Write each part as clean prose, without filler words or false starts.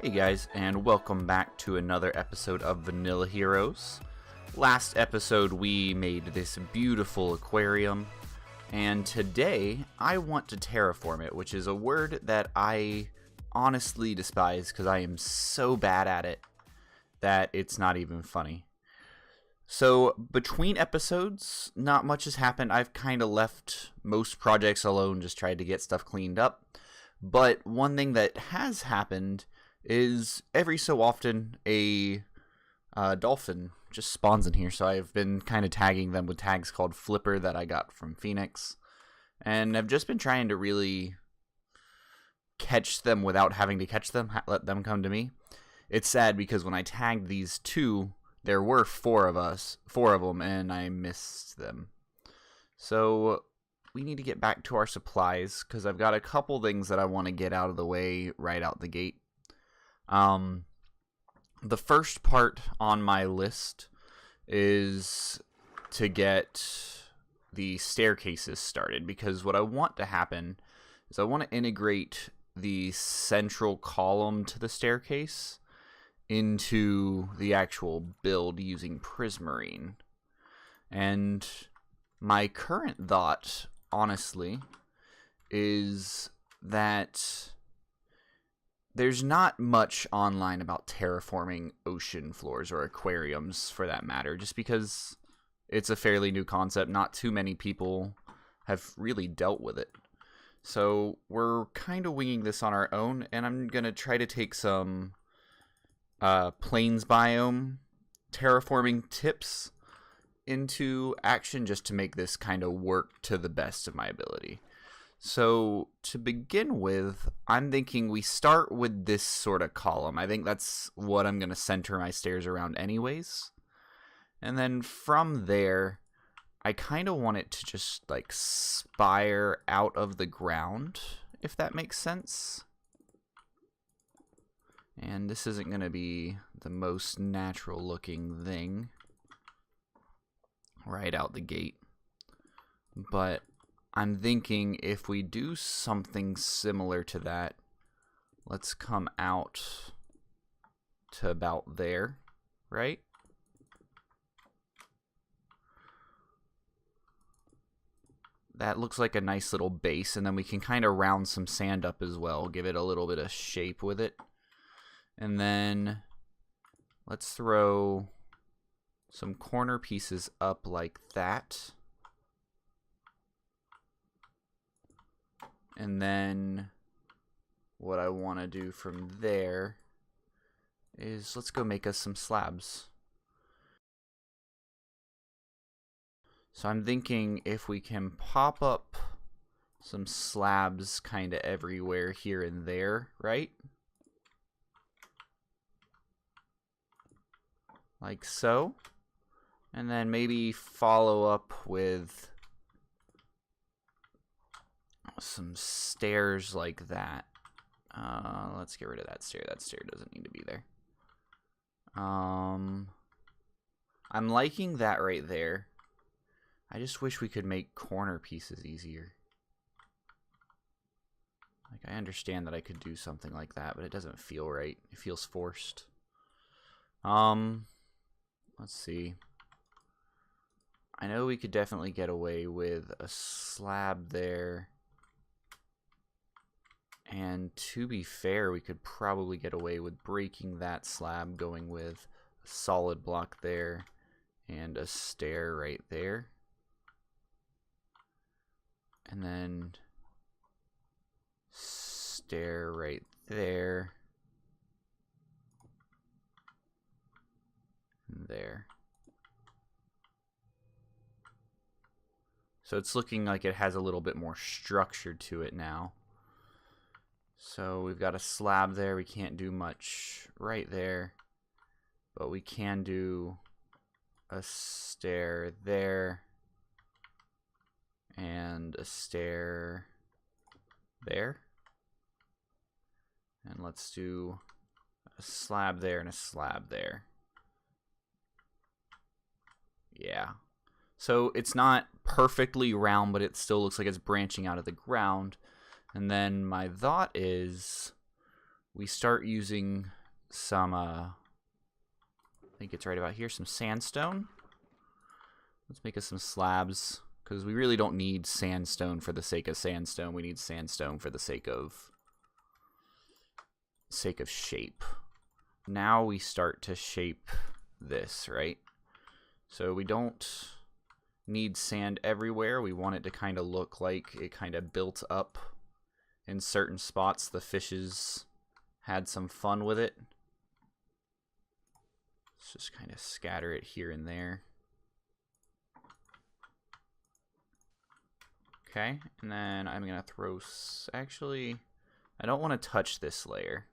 Hey guys, and welcome back to another episode of Vanilla Heroes. Last episode we made this beautiful aquarium, and today I want to terraform it, which is a word that I honestly despise because I am so bad at it that it's not even funny. So between episodes, not much has happened. I've kind of left most projects alone, just tried to get stuff cleaned up. But one thing that has happened is every so often a dolphin just spawns in here. So I've been kind of tagging them with tags called Flipper that I got from Phoenix. And I've just been trying to really catch them without having to catch them, let them come to me. It's sad because when I tagged these two, there were four of them, and I missed them. So we need to get back to our supplies because I've got a couple things that I want to get out of the way right out the gate. The first part on my list is to get the staircases started, because what I want to happen is I want to integrate the central column to the staircase into the actual build using Prismarine. And my current thought, honestly, is that there's not much online about terraforming ocean floors or aquariums for that matter, just because it's a fairly new concept. Not too many people have really dealt with it. So we're kind of winging this on our own, and I'm going to try to take some plains biome terraforming tips into action just to make this kind of work to the best of my ability. So to begin with, I'm thinking we start with this sort of column. I think that's what I'm going to center my stairs around anyways. And then from there, I kind of want it to just like spire out of the ground, if that makes sense. And this isn't going to be the most natural looking thing right out the gate. But I'm thinking if we do something similar to that, let's come out to about there, right? That looks like a nice little base, and then we can kind of round some sand up as well, give it a little bit of shape with it. And then let's throw some corner pieces up like that. And then what I want to do from there is let's go make us some slabs. So I'm thinking if we can pop up some slabs kind of everywhere here and there, right? Like so. And then maybe follow up with some stairs like that. Let's get rid of that stair. That stair doesn't need to be there. I'm liking that right there. I just wish we could make corner pieces easier. Like, I understand that I could do something like that, but it doesn't feel right. It feels forced. Let's see. I know we could definitely get away with a slab there. And to be fair, we could probably get away with breaking that slab, going with a solid block there and a stair right there. And then stair right there. And there. So it's looking like it has a little bit more structure to it now. So we've got a slab there. We can't do much right there, but we can do a stair there and a stair there. And let's do a slab there and a slab there. Yeah. So it's not perfectly round, but it still looks like it's branching out of the ground. And then my thought is we start using some, I think it's right about here, some sandstone. Let's make us some slabs, because we really don't need sandstone for the sake of sandstone. We need sandstone for the sake of shape. Now we start to shape this, right? So we don't need sand everywhere. We want it to kind of look like it kind of built up in certain spots. The fishes had some fun with it. Let's just kind of scatter it here and there. Okay, and then I'm going to throw... Actually, I don't want to touch this layer.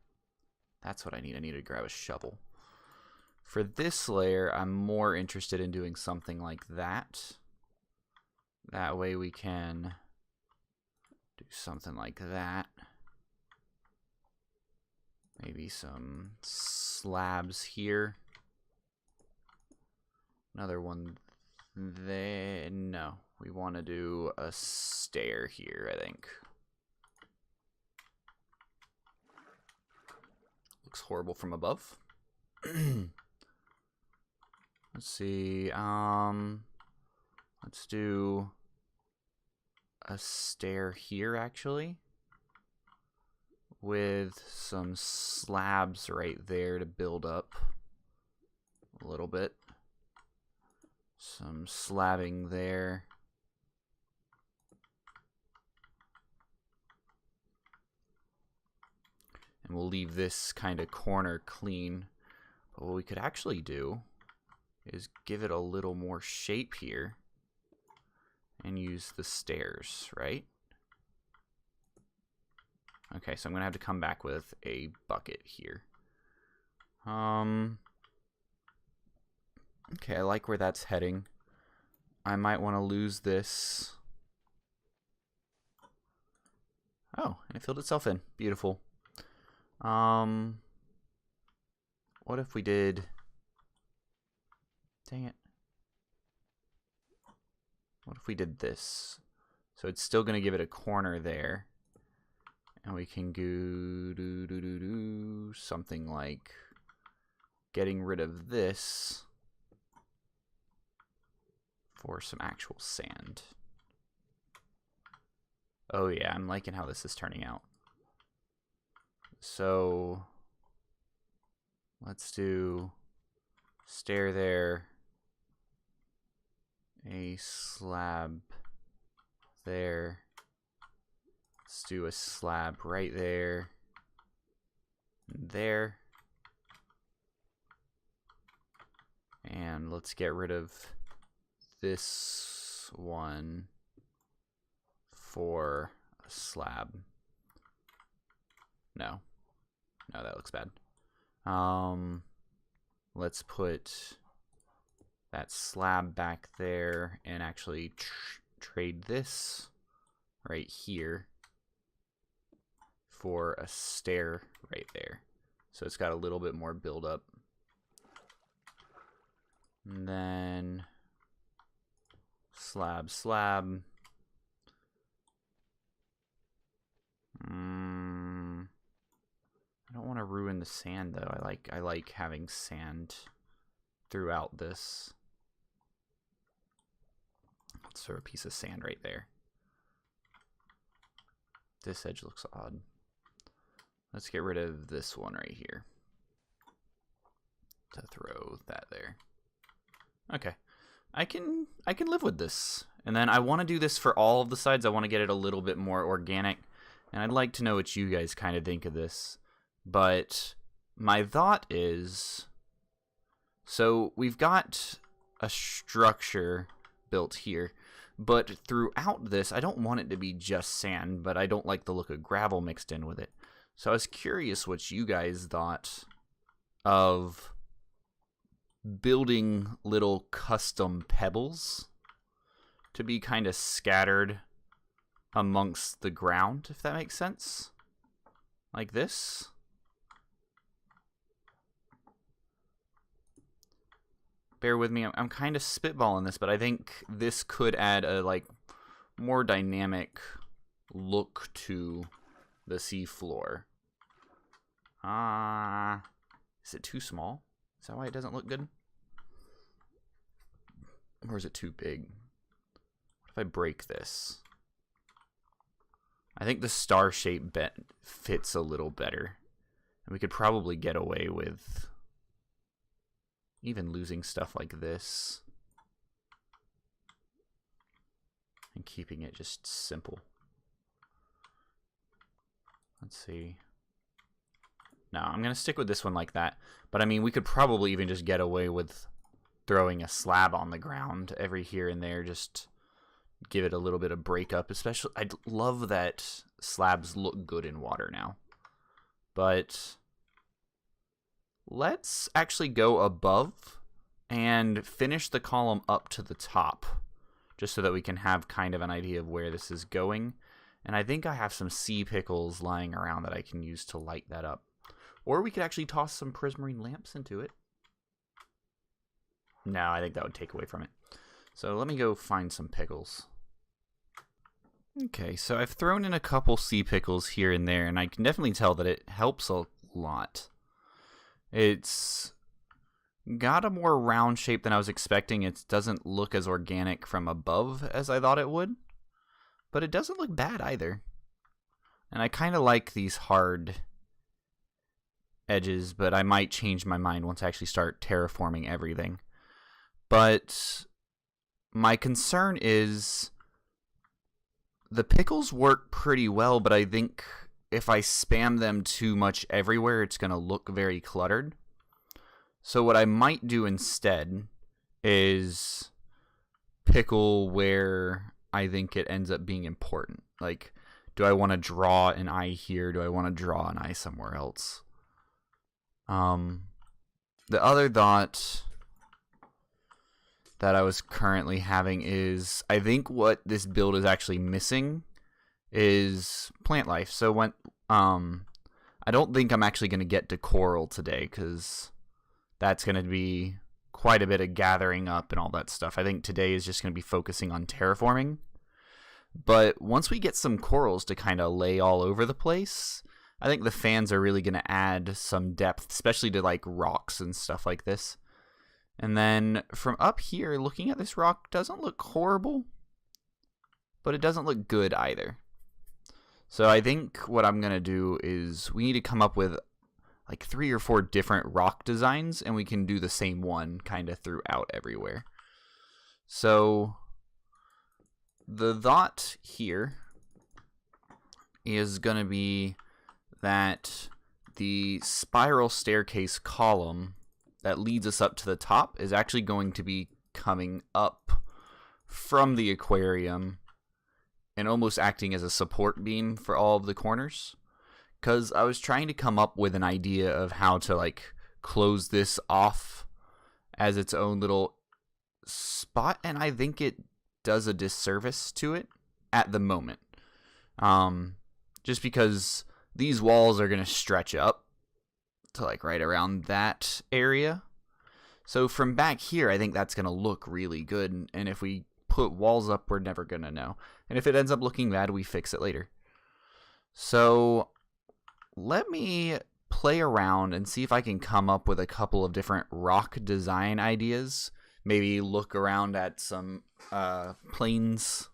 That's what I need. I need to grab a shovel. For this layer, I'm more interested in doing something like that. That way we can do something like that. Maybe some slabs here. Another one there. No, we want to do a stair here, I think. Looks horrible from above. Let's see. Let's do a stair here, actually, with some slabs right there to build up a little bit. Some slabbing there. And we'll leave this kind of corner clean. But what we could actually do is give it a little more shape here and use the stairs, right? Okay, so I'm gonna have to come back with a bucket here. Okay, I like where that's heading. I might want to lose this. Oh, and it filled itself in. Beautiful. What if we did... Dang it. What if we did this? So it's still going to give it a corner there. And we can do something like getting rid of this for some actual sand. Oh yeah, I'm liking how this is turning out. So let's do stair there, a slab there. Let's do a slab right there, and there. And let's get rid of this one for a slab. No, that looks bad. Let's put that slab back there and actually trade this right here for a stair right there. So it's got a little bit more build up. And then slab. I don't want to ruin the sand though. I like having sand throughout this. Let's throw a piece of sand right there. This edge looks odd. Let's get rid of this one right here to throw that there. Okay, I can live with this. And then I want to do this for all of the sides. I want to get it a little bit more organic, and I'd like to know what you guys kind of think of this. But my thought is, so we've got a structure built here, but throughout this, I don't want it to be just sand, but I don't like the look of gravel mixed in with it. So I was curious what you guys thought of building little custom pebbles to be kind of scattered amongst the ground, if that makes sense. Like this. Bear with me, I'm kind of spitballing this, but I think this could add a like more dynamic look to the sea floor. Is it too small? Is that why it doesn't look good? Or is it too big? What if I break this? I think the star shape fits a little better. And we could probably get away with even losing stuff like this. And keeping it just simple. Let's see. No, I'm going to stick with this one like that. But I mean, we could probably even just get away with throwing a slab on the ground every here and there. Just give it a little bit of breakup. Especially, I love that slabs look good in water now. But let's actually go above and finish the column up to the top. Just so that we can have kind of an idea of where this is going. And I think I have some sea pickles lying around that I can use to light that up. Or we could actually toss some prismarine lamps into it. No, I think that would take away from it. So let me go find some pickles. Okay, so I've thrown in a couple sea pickles here and there, and I can definitely tell that it helps a lot. It's got a more round shape than I was expecting. It doesn't look as organic from above as I thought it would. But it doesn't look bad either. And I kind of like these hard edges, but I might change my mind once I actually start terraforming everything. But my concern is the pickles work pretty well, but I think if I spam them too much everywhere, it's going to look very cluttered. So what I might do instead is pickle where I think it ends up being important. Like, do I want to draw an eye here? Do I want to draw an eye somewhere else? The other thought that I was currently having is I think what this build is actually missing is plant life. So when I don't think I'm actually going to get to coral today because that's going to be quite a bit of gathering up and all that stuff. I think today is just going to be focusing on terraforming. But once we get some corals to kind of lay all over the place, I think the fans are really going to add some depth, especially to like rocks and stuff like this. And then from up here, looking at this rock doesn't look horrible, but it doesn't look good either. So I think what I'm going to do is we need to come up with like 3 or 4 different rock designs, and we can do the same one kind of throughout everywhere. So the thought here is going to be that the spiral staircase column that leads us up to the top is actually going to be coming up from the aquarium and almost acting as a support beam for all of the corners. Because I was trying to come up with an idea of how to like close this off as its own little spot, and I think it does a disservice to it at the moment. Just because these walls are going to stretch up to like right around that area. So from back here, I think that's going to look really good. And if we put walls up, we're never going to know. And if it ends up looking bad, we fix it later. So let me play around and see if I can come up with a couple of different rock design ideas. Maybe look around at some plains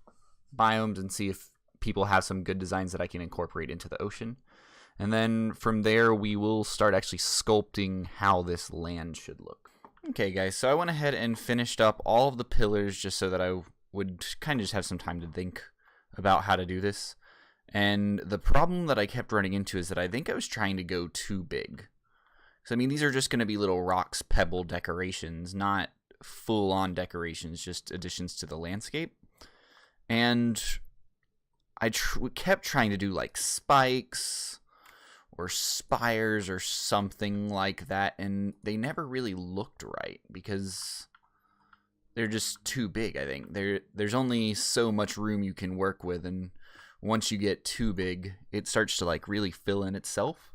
biomes and see if people have some good designs that I can incorporate into the ocean. And then from there, we will start actually sculpting how this land should look. Okay, guys, so I went ahead and finished up all of the pillars just so that I would kind of just have some time to think about how to do this. And the problem that I kept running into is that I think I was trying to go too big. So, I mean, these are just going to be little rocks, pebble decorations, not full-on decorations, just additions to the landscape. And I kept trying to do, like, spikes or spires or something like that, and they never really looked right because they're just too big, I think. There's only so much room you can work with, and once you get too big, it starts to like really fill in itself.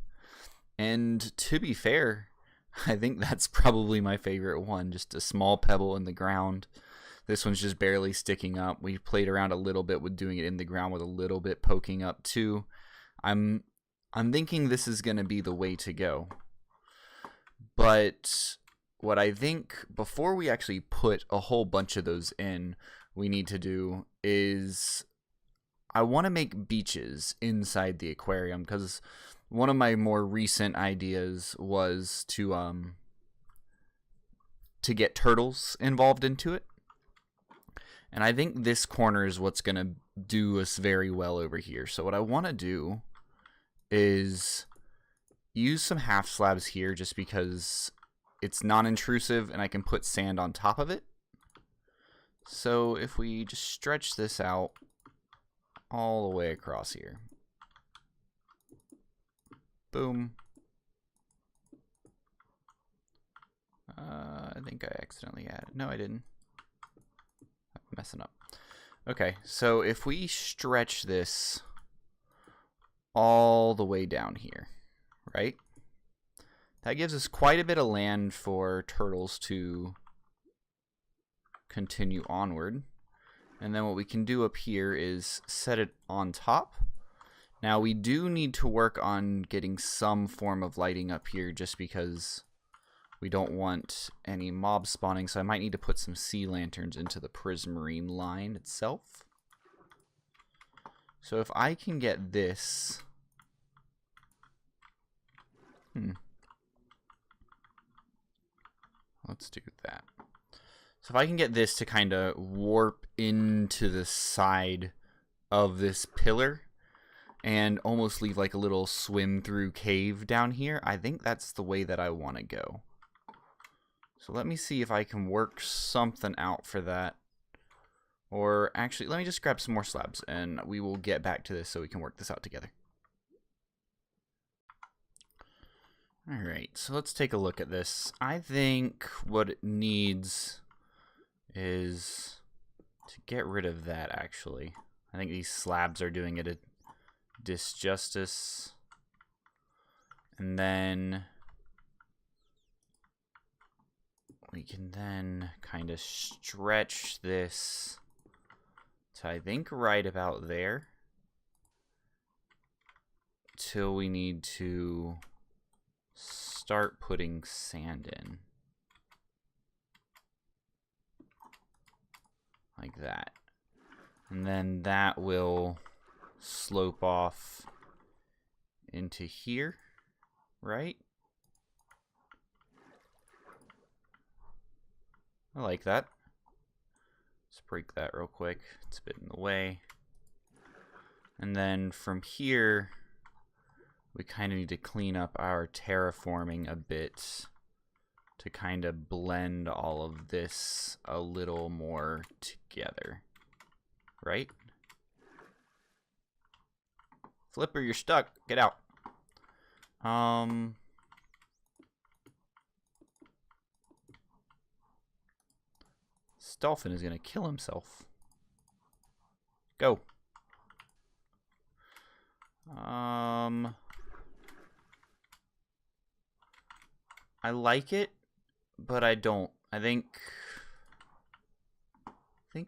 And to be fair, I think that's probably my favorite one, just a small pebble in the ground. This one's just barely sticking up. We played around a little bit with doing it in the ground with a little bit poking up too. I'm I'm thinking this is going to be the way to go. But what I think, before we actually put a whole bunch of those in, we need to do is I want to make beaches inside the aquarium, because one of my more recent ideas was to get turtles involved into it. And I think this corner is what's going to do us very well over here. So what I want to do is use some half slabs here just because it's non-intrusive and I can put sand on top of it. So if we just stretch this out all the way across here. Boom. I think I accidentally added. No, I didn't. I'm messing up. Okay, so if we stretch this all the way down here, right? That gives us quite a bit of land for turtles to continue onward. And then what we can do up here is set it on top. Now we do need to work on getting some form of lighting up here just because we don't want any mob spawning, so I might need to put some sea lanterns into the prismarine line itself. So if I can get this... Let's do that. So if I can get this to kind of warp into the side of this pillar and almost leave like a little swim through cave down here, I think that's the way that I want to go. So let me see if I can work something out for that. Or actually, let me just grab some more slabs and we will get back to this so we can work this out together. Alright, so let's take a look at this. I think what it needs is to get rid of that, actually. I think these slabs are doing it a disjustice. And then we can then kind of stretch this to, I think, right about there. Till we need to start putting sand in. Like that. And then that will slope off into here, right? I like that. Let's break that real quick. It's a bit in the way. And then from here, we kind of need to clean up our terraforming a bit to kind of blend all of this a little more together. Right? Flipper, you're stuck. Get out. This dolphin is going to kill himself. Go. I like it, but I don't. I think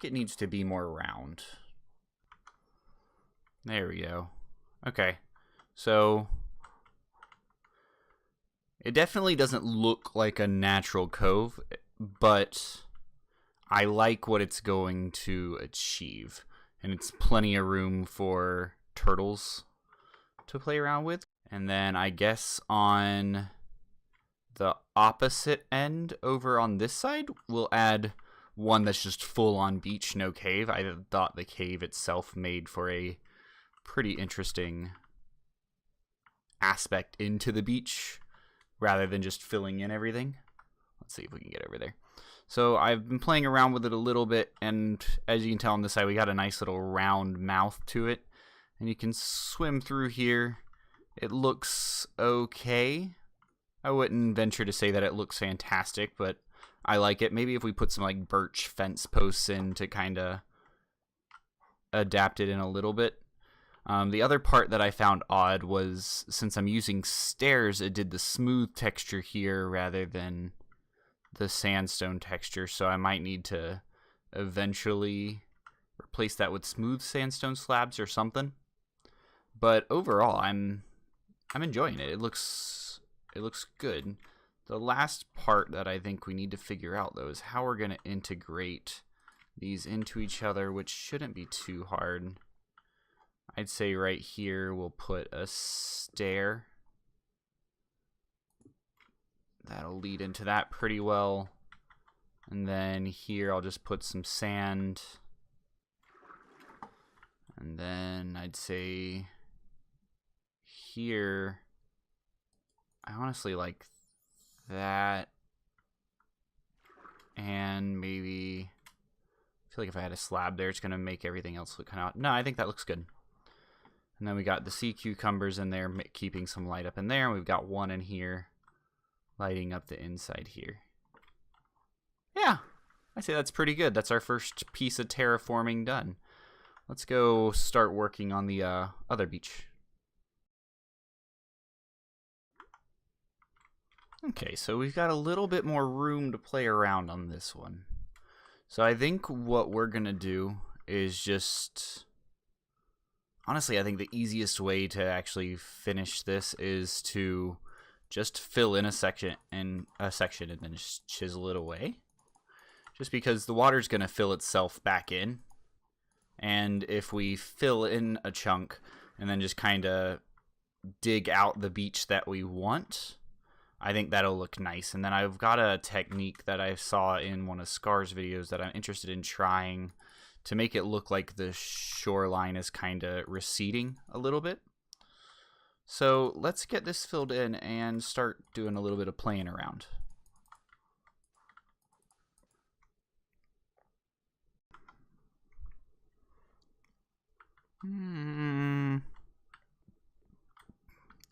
it needs to be more round. There we go. Okay. So it definitely doesn't look like a natural cove, but I like what it's going to achieve. And it's plenty of room for turtles to play around with. And then I guess on the opposite end over on this side, we'll add one that's just full on beach, no cave. I thought the cave itself made for a pretty interesting aspect into the beach rather than just filling in everything. Let's see if we can get over there. So I've been playing around with it a little bit, and as you can tell on this side, we got a nice little round mouth to it, and you can swim through here. It looks okay. I wouldn't venture to say that it looks fantastic, but I like it. Maybe if we put some like birch fence posts in to kind of adapt it in a little bit. The other part that I found odd was, since I'm using stairs, it did the smooth texture here rather than the sandstone texture, so I might need to eventually replace that with smooth sandstone slabs or something. But overall, I'm I'm enjoying it. It looks good. The last part that I think we need to figure out, though, is how we're going to integrate these into each other, which shouldn't be too hard. I'd say right here we'll put a stair. That'll lead into that pretty well. And then here I'll just put some sand. And then I'd say here, I honestly like that. And maybe, I feel like if I had a slab there, it's going to make everything else look kind of, no, I think that looks good. And then we got the sea cucumbers in there, keeping some light up in there. And we've got one in here, lighting up the inside here. Yeah, I say that's pretty good. That's our first piece of terraforming done. Let's go start working on the other beach. Okay, so we've got a little bit more room to play around on this one. So I think what we're going to do is just... Honestly, I think the easiest way to actually finish this is to just fill in a section and then just chisel it away. Just because the water's going to fill itself back in. And if we fill in a chunk and then just kind of dig out the beach that we want, I think that'll look nice. And then I've got a technique that I saw in one of Scar's videos that I'm interested in trying to make it look like the shoreline is kind of receding a little bit. So let's get this filled in and start doing a little bit of playing around.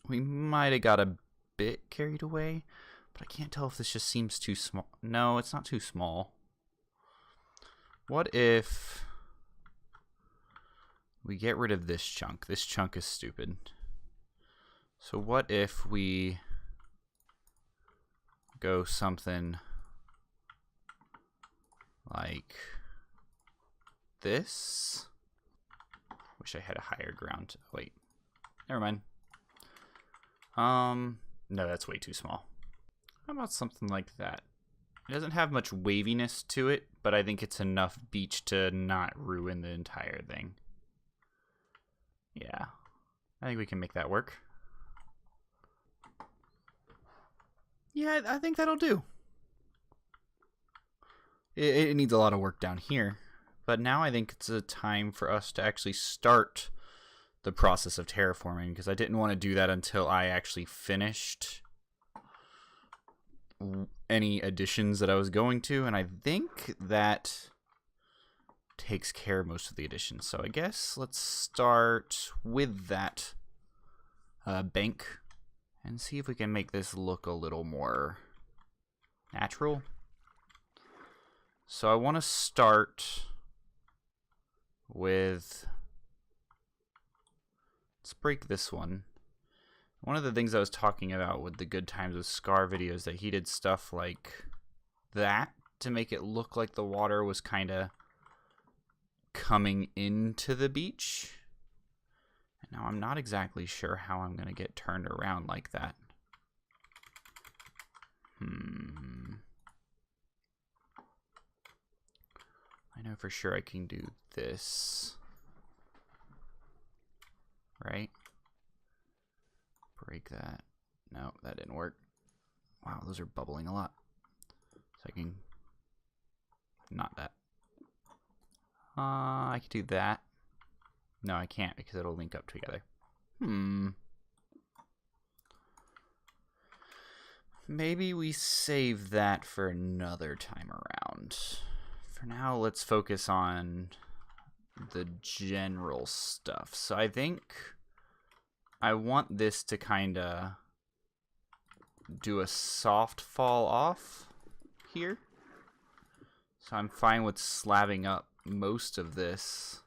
We might have got a bit carried away, but I can't tell if this just seems too small. No, it's not too small. What if we get rid of this chunk? This chunk is stupid. So what if we go something like this? Wish I had a higher ground. Wait, never mind. No, that's way too small. How about something like that? It doesn't have much waviness to it, but I think it's enough beach to not ruin the entire thing. Yeah, I think we can make that work. Yeah, I think that'll do. It needs a lot of work down here, but now I think it's a time for us to actually start the process of terraforming, because I didn't want to do that until I actually finished any additions that I was going to, and I think that takes care of most of the additions. So I guess let's start with that bank and see if we can make this look a little more natural. So I want to start with, let's break this one. One of the things I was talking about with the Good Times with Scar videos, that he did stuff like that to make it look like the water was kind of coming into the beach. And now I'm not exactly sure how I'm going to get turned around like that. I know for sure I can do this. Right? Break that. No, that didn't work. Wow, those are bubbling a lot. So I can... Not that. I could do that. No, I can't because it'll link up together. Maybe we save that for another time around. For now, let's focus on the general stuff. So I think I want this to kind of do a soft fall off here. So I'm fine with slabbing up most of this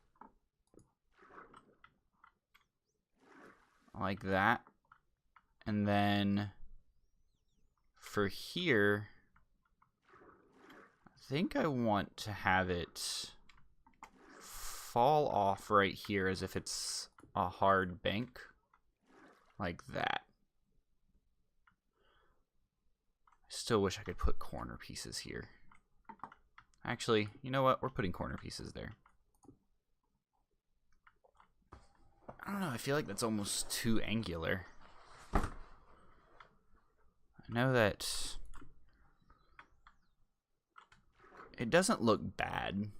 like that. And then for here, I think I want to have it fall off right here as if it's a hard bank, like that. Still wish I could put corner pieces here. Actually, you know what? We're putting corner pieces there. I don't know, I feel like that's almost too angular. I know that it doesn't look bad.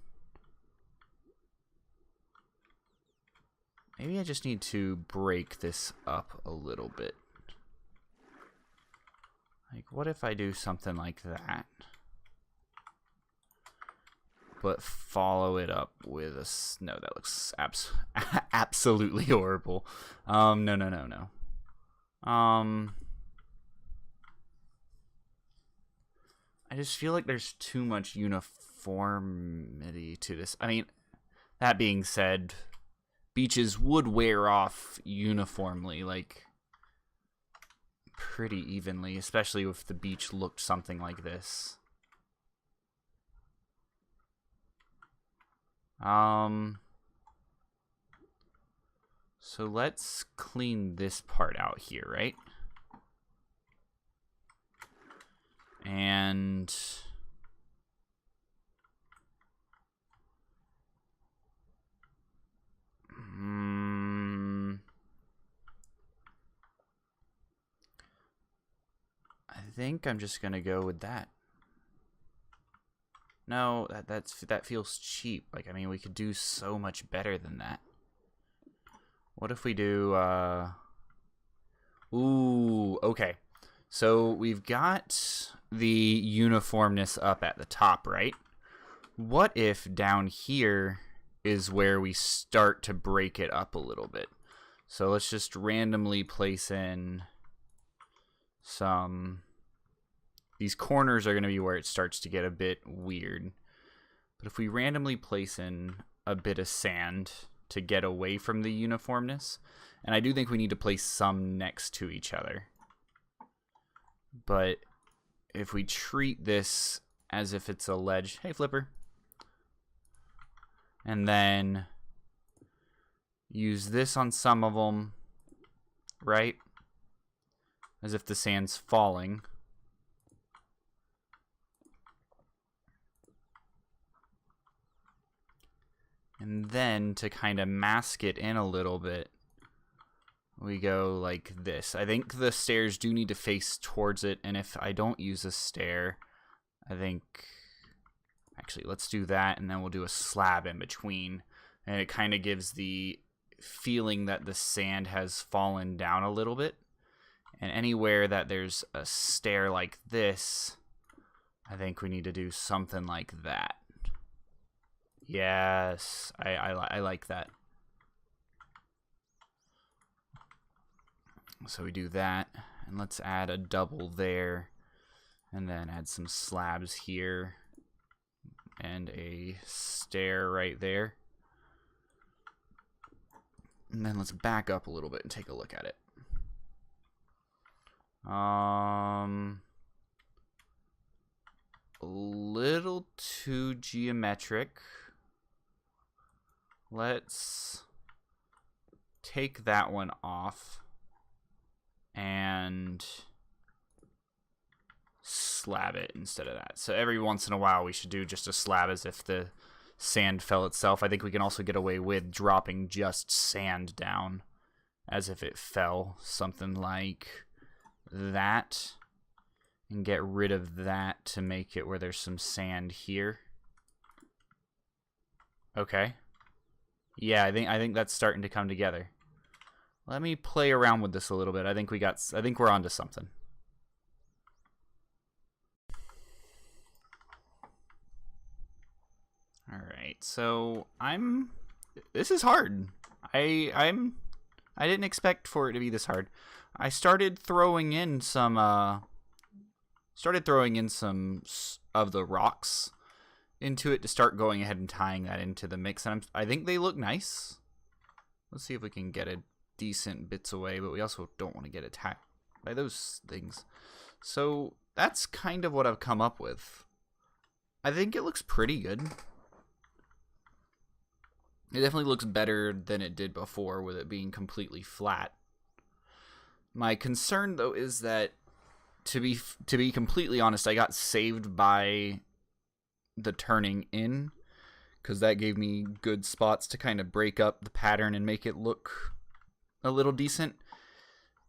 Maybe I just need to break this up a little bit. Like, what if I do something like that? But follow it up with a... No, that looks absolutely horrible. No. I just feel like there's too much uniformity to this. I mean, that being said, beaches would wear off uniformly, like, pretty evenly, especially if the beach looked something like this. So let's clean this part out here, right? And I think I'm just gonna go with that. No, that feels cheap. Like, I mean, we could do so much better than that. What if we do, ooh, okay. So we've got the uniformness up at the top, right? What if down here is where we start to break it up a little bit? So let's just randomly place in some... These corners are going to be where it starts to get a bit weird. But if we randomly place in a bit of sand to get away from the uniformness, and I do think we need to place some next to each other. But if we treat this as if it's a ledge, hey Flipper, and then use this on some of them, right? As if the sand's falling. And then to kind of mask it in a little bit, we go like this. I think the stairs do need to face towards it, and if I don't use a stair, I think... Actually, let's do that, and then we'll do a slab in between. And it kind of gives the feeling that the sand has fallen down a little bit. And anywhere that there's a stair like this, I think we need to do something like that. Yes, I like that. So we do that, and let's add a double there, and then add some slabs here, and a stair right there. And then let's back up a little bit and take a look at it. A little too geometric. Let's take that one off and slab it instead of that. So every once in a while we should do just a slab as if the sand fell itself. I think we can also get away with dropping just sand down as if it fell, something like that, and get rid of that to make it where there's some sand here. Okay. Yeah, I think that's starting to come together. Let me play around with this a little bit. I think we're onto something. All right. So, this is hard. I didn't expect for it to be this hard. I started throwing in some of the rocks into it to start going ahead and tying that into the mix, and I think they look nice. Let's see if we can get a decent bits away, but we also don't want to get attacked by those things. So that's kind of what I've come up with. I think it looks pretty good. It definitely looks better than it did before with it being completely flat. My concern though is that to be completely honest, I got saved by the turning in, because that gave me good spots to kind of break up the pattern and make it look a little decent.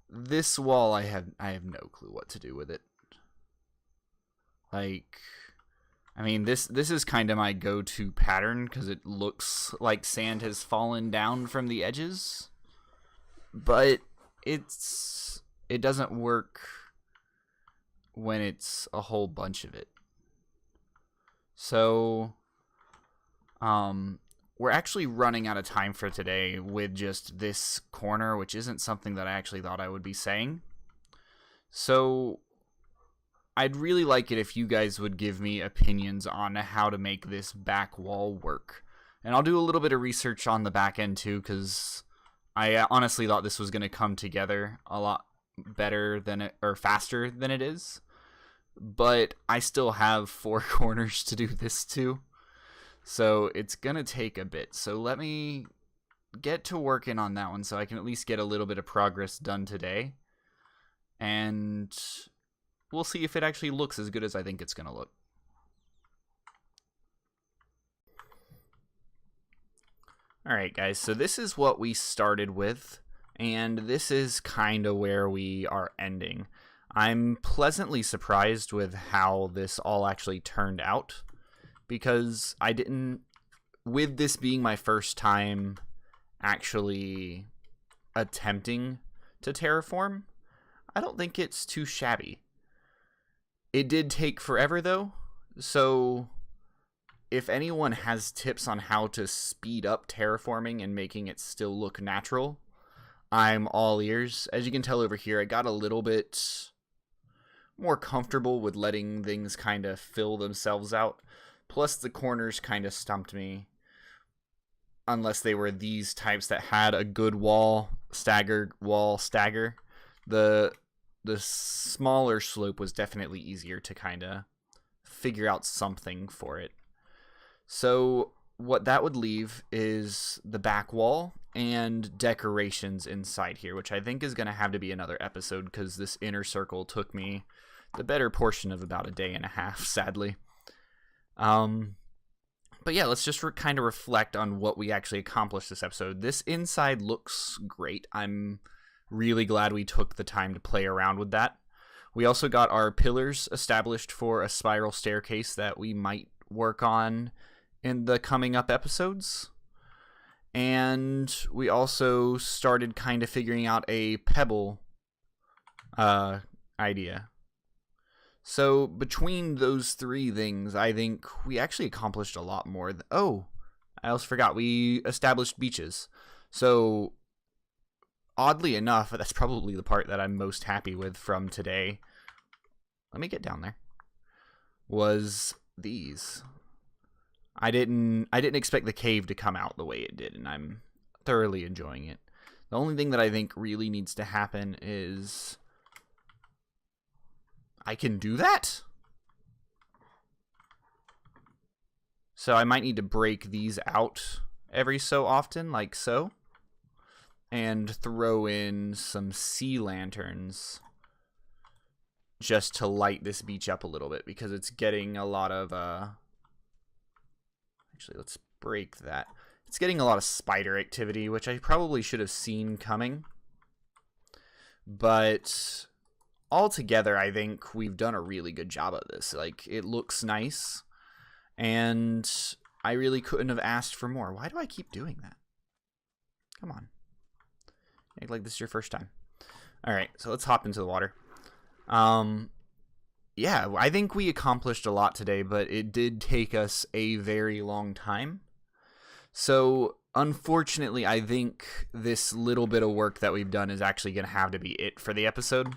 This wall, I have no clue what to do with it. Like, I mean, this is kind of my go-to pattern because it looks like sand has fallen down from the edges, but it doesn't work when it's a whole bunch of it. So, we're actually running out of time for today with just this corner, which isn't something that I actually thought I would be saying. So, I'd really like it if you guys would give me opinions on how to make this back wall work. And I'll do a little bit of research on the back end too, because I honestly thought this was going to come together a lot better than it, or faster than it is. But I still have 4 corners to do this too. So it's going to take a bit. So let me get to working on that one so I can at least get a little bit of progress done today. And we'll see if it actually looks as good as I think it's going to look. Alright guys, so this is what we started with, and this is kind of where we are ending. I'm pleasantly surprised with how this all actually turned out, because I didn't, with this being my first time actually attempting to terraform, I don't think it's too shabby. It did take forever though, so if anyone has tips on how to speed up terraforming and making it still look natural, I'm all ears. As you can tell over here, I got a little bit more comfortable with letting things kind of fill themselves out. Plus the corners kind of stumped me, unless they were these types that had a good wall stagger. The smaller slope was definitely easier to kind of figure out something for it. So what that would leave is the back wall and decorations inside here, which I think is going to have to be another episode because this inner circle took me the better portion of about a day and a half, sadly. But yeah, let's just kind of reflect on what we actually accomplished this episode. This inside looks great. I'm really glad we took the time to play around with that. We also got our pillars established for a spiral staircase that we might work on in the coming up episodes. And we also started kind of figuring out a pebble idea. So between those 3 things, I think we actually accomplished a lot more. Oh, I also forgot, we established beaches. So oddly enough, that's probably the part that I'm most happy with from today. Let me get down there. Was these. I didn't expect the cave to come out the way it did, and I'm thoroughly enjoying it. The only thing that I think really needs to happen is I can do that? So I might need to break these out every so often, like so, and throw in some sea lanterns just to light this beach up a little bit, because it's getting a lot of actually, let's break that. It's getting a lot of spider activity, which I probably should have seen coming. But altogether, I think we've done a really good job of this. Like, it looks nice, and I really couldn't have asked for more. Why do I keep doing that? Come on. Act like this is your first time. Alright, so let's hop into the water. Yeah, I think we accomplished a lot today, but it did take us a very long time. So, unfortunately, I think this little bit of work that we've done is actually going to have to be it for the episode.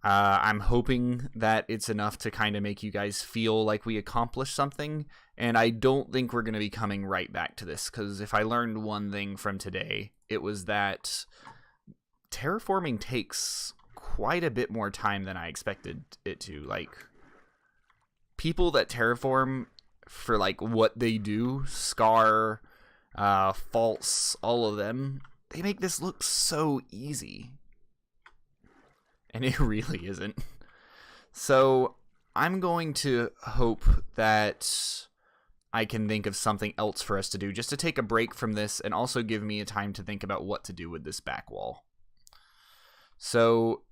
I'm hoping that it's enough to kind of make you guys feel like we accomplished something, and I don't think we're going to be coming right back to this, because if I learned one thing from today, it was that terraforming takes quite a bit more time than I expected it to. Like, people that terraform for like what they do, Scar, False, all of them, they make this look so easy. and it really isn't. So I'm going to hope that I can think of something else for us to do, just to take a break from this and also give me a time to think about what to do with this back wall. So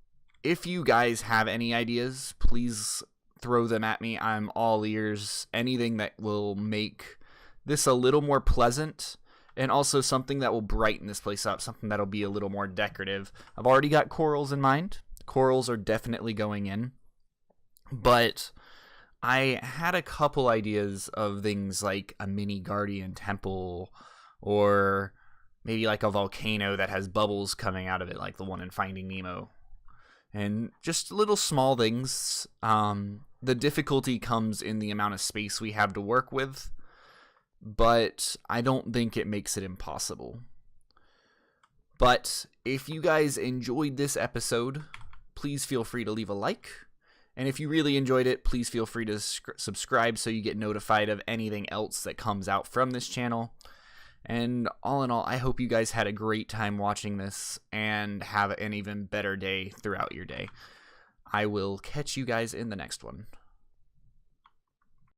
if you guys have any ideas, please throw them at me. I'm all ears. Anything that will make this a little more pleasant, and also something that will brighten this place up, something that'll be a little more decorative. I've already got corals in mind. Corals are definitely going in. But I had a couple ideas of things like a mini guardian temple, or maybe like a volcano that has bubbles coming out of it, like the one in Finding Nemo. And just little small things. The difficulty comes in the amount of space we have to work with, but I don't think it makes it impossible. But if you guys enjoyed this episode, please feel free to leave a like. And if you really enjoyed it, please feel free to subscribe so you get notified of anything else that comes out from this channel. And all in all, I hope you guys had a great time watching this and have an even better day throughout your day. I will catch you guys in the next one.